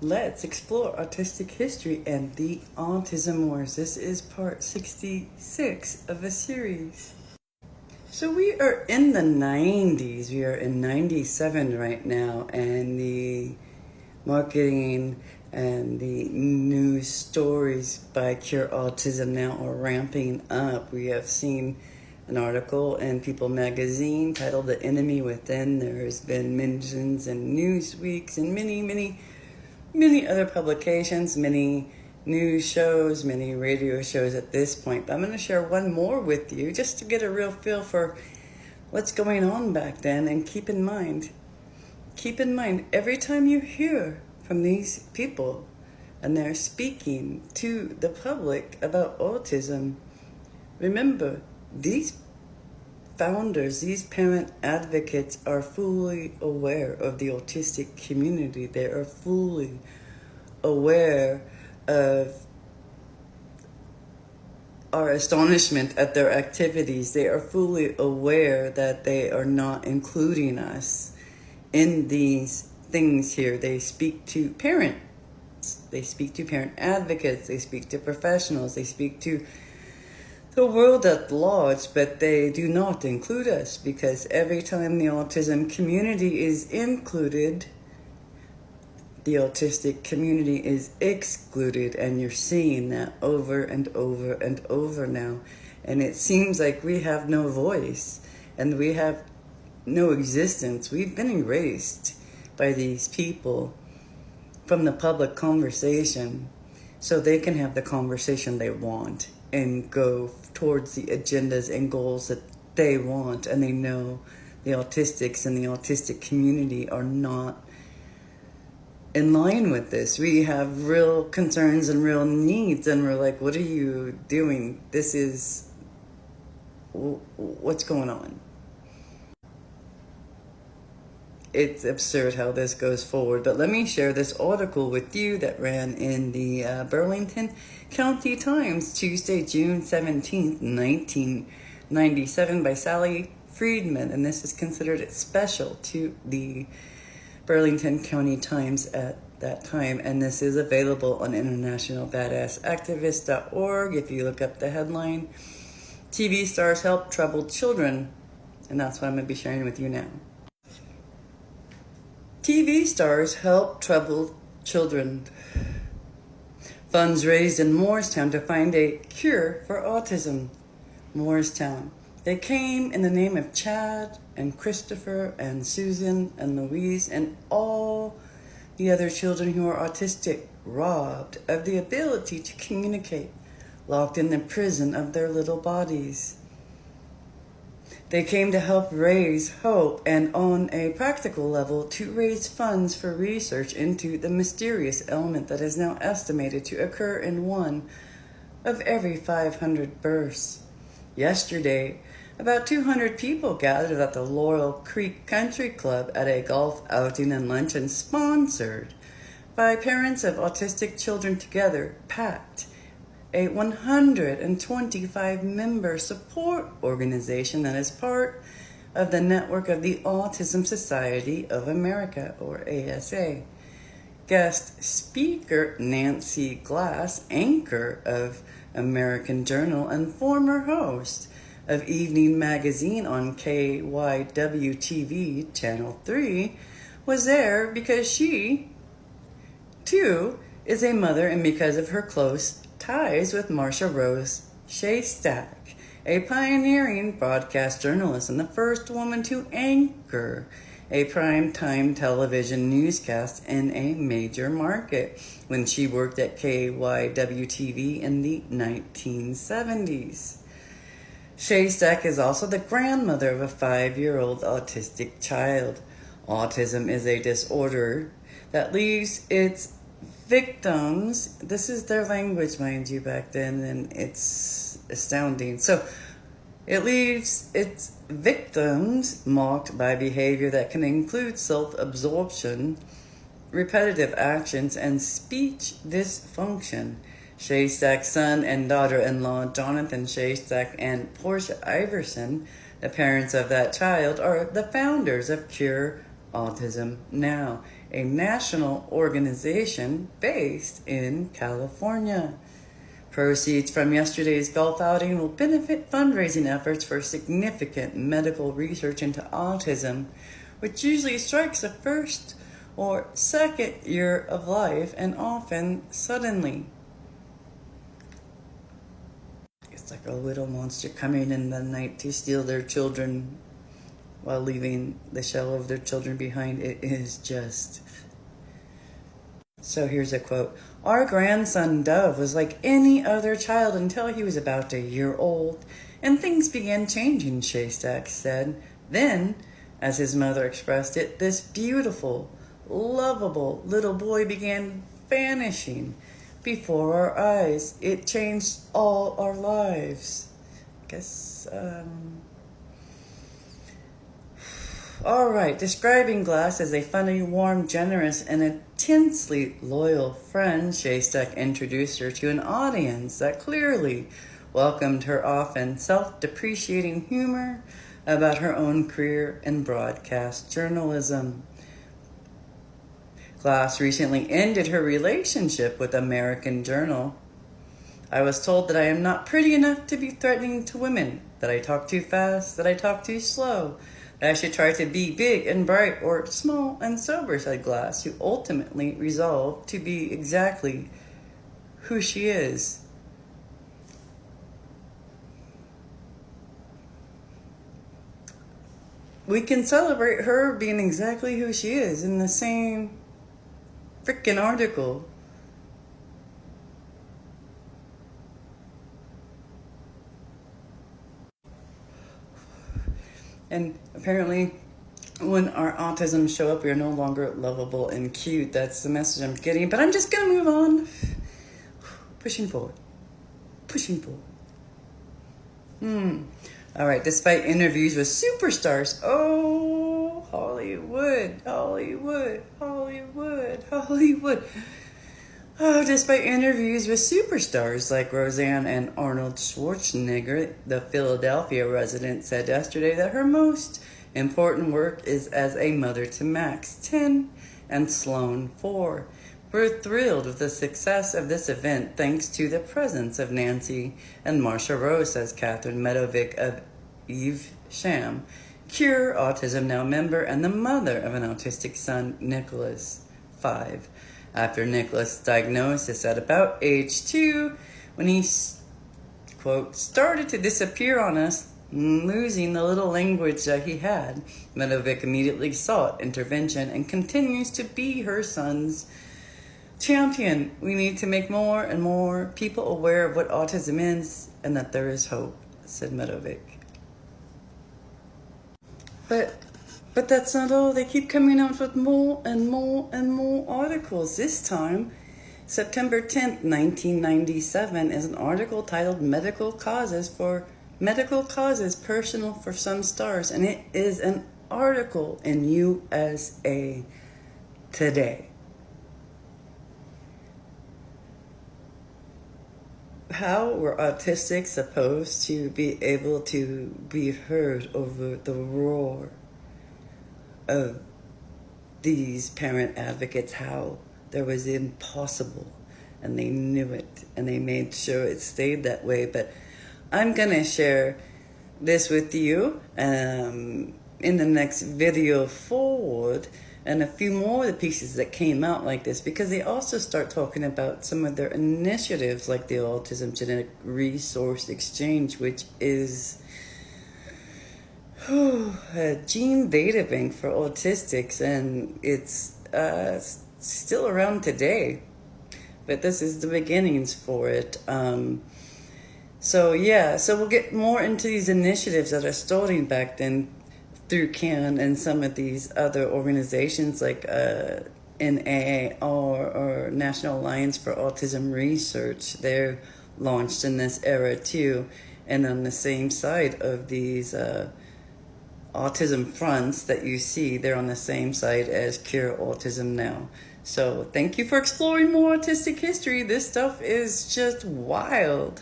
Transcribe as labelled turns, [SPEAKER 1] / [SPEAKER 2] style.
[SPEAKER 1] Let's explore autistic history and the Autism Wars. This is part 66 of a series. So we are in the 90s. We are in 97 right now, and the marketing and the news stories by Cure Autism now are ramping up. We have seen an article in People magazine titled The Enemy Within. There's been mentions in Newsweeks and many other publications, many news shows, many radio shows at this point. But I'm going to share one more with you just to get a real feel for what's going on back then. And keep in mind, every time you hear from these people and they're speaking to the public about autism, remember, these founders, these parent advocates are fully aware of the autistic community. They are fully aware of our astonishment at their activities. They are fully aware that they are not including us in these things here. They speak to parents, they speak to parent advocates, they speak to professionals, they speak to the world at large, but they do not include us, because every time the autism community is included, the autistic community is excluded, and you're seeing that over and over and over now. And it seems like we have no voice and we have no existence. We've been erased by these people from the public conversation so they can have the conversation they want and go towards the agendas and goals that they want. And they know the autistics and the autistic community are not in line with this. We have real concerns and real needs, and we're like, what are you doing? This is, what's going on? It's absurd how this goes forward. But let me share this article with you that ran in the Burlington County Times, Tuesday, June 17th, 1997, by Sally Friedman. And this is considered special to the Burlington County Times at that time. And this is available on internationalbadassactivist.org. If you look up the headline, TV stars help troubled children. And that's what I'm going to be sharing with you now. TV stars help troubled children. Funds raised in Morristown to find a cure for autism. Morristown. They came in the name of Chad and Christopher and Susan and Louise and all the other children who are autistic, robbed of the ability to communicate, locked in the prison of their little bodies. They came to help raise hope and, on a practical level, to raise funds for research into the mysterious ailment that is now estimated to occur in 1 of every 500 births. Yesterday, about 200 people gathered at the Laurel Creek Country Club at a golf outing and luncheon sponsored by Parents of Autistic Children Together, PACT, a 125-member support organization that is part of the network of the Autism Society of America, or ASA. Guest speaker Nancy Glass, anchor of American Journal and former host of Evening Magazine on KYW-TV Channel 3, was there because she, too, is a mother, and because of her close ties with Marsha Rose Shaystack, a pioneering broadcast journalist and the first woman to anchor a primetime television newscast in a major market when she worked at KYW-TV in the 1970s. Shaystack is also the grandmother of a 5-year-old autistic child. Autism is a disorder that leaves its victims, this is their language, mind you, back then, and it's astounding. So it leaves its victims marked by behavior that can include self-absorption, repetitive actions, and speech dysfunction. Shaystack's son and daughter-in-law, Jonathan Shaystack and Portia Iverson, the parents of that child, are the founders of Cure Autism Now, a national organization based in California. Proceeds from yesterday's golf outing will benefit fundraising efforts for significant medical research into autism, which usually strikes the first or second year of life and often suddenly. It's like a little monster coming in the night to steal their children while leaving the shell of their children behind. It is just... So here's a quote. Our grandson Dove was like any other child until he was about a year old, and things began changing, Shaystack said. Then, as his mother expressed it, this beautiful, lovable little boy began vanishing before our eyes. It changed all our lives. All right, describing Glass as a funny, warm, generous, and intensely loyal friend, Shaystack introduced her to an audience that clearly welcomed her often self-depreciating humor about her own career in broadcast journalism. Glass recently ended her relationship with American Journal. I was told that I am not pretty enough to be threatening to women, that I talk too fast, that I talk too slow, that I should try to be big and bright or small and sober, said Glass, who ultimately resolved to be exactly who she is. We can celebrate her being exactly who she is in the same freaking article. And apparently, when our autism show up, we are no longer lovable and cute. That's the message I'm getting. But I'm just going to move on. Pushing forward. Pushing forward. All right, despite interviews with superstars. Oh, Hollywood, Hollywood, Hollywood, Hollywood. Oh, despite interviews with superstars like Roseanne and Arnold Schwarzenegger, the Philadelphia resident said yesterday that her most important work is as a mother to Max, 10, and Sloan, 4. We're thrilled with the success of this event thanks to the presence of Nancy and Marsha Rose, says Catherine Medovic of Eve Sham, Cure Autism Now member and the mother of an autistic son, Nicholas, 5. After Nicholas' diagnosis at about age 2, when he, quote, started to disappear on us, losing the little language that he had, Medovic immediately sought intervention and continues to be her son's champion. We need to make more and more people aware of what autism is and that there is hope, said Medovic. But that's not all. They keep coming out with more and more and more articles. This time, September 10th, 1997, is an article titled Medical Causes Personal for Some Stars, and it is an article in USA Today. How were autistics supposed to be able to be heard over the roar of these parent advocates? How? There was impossible, and they knew it, and they made sure it stayed that way. But I'm gonna share this with you in the next video forward, and a few more of the pieces that came out like this, because they also start talking about some of their initiatives like the Autism Genetic Resource Exchange, which is a gene data bank for autistics, and it's still around today, but this is the beginnings for it. So we'll get more into these initiatives that are starting back then through CAN and some of these other organizations like NAAR or National Alliance for Autism Research. They're launched in this era too, and on the same side of these autism fronts that you see, they're on the same side as Cure Autism Now. So thank you for exploring more autistic history. This stuff is just wild.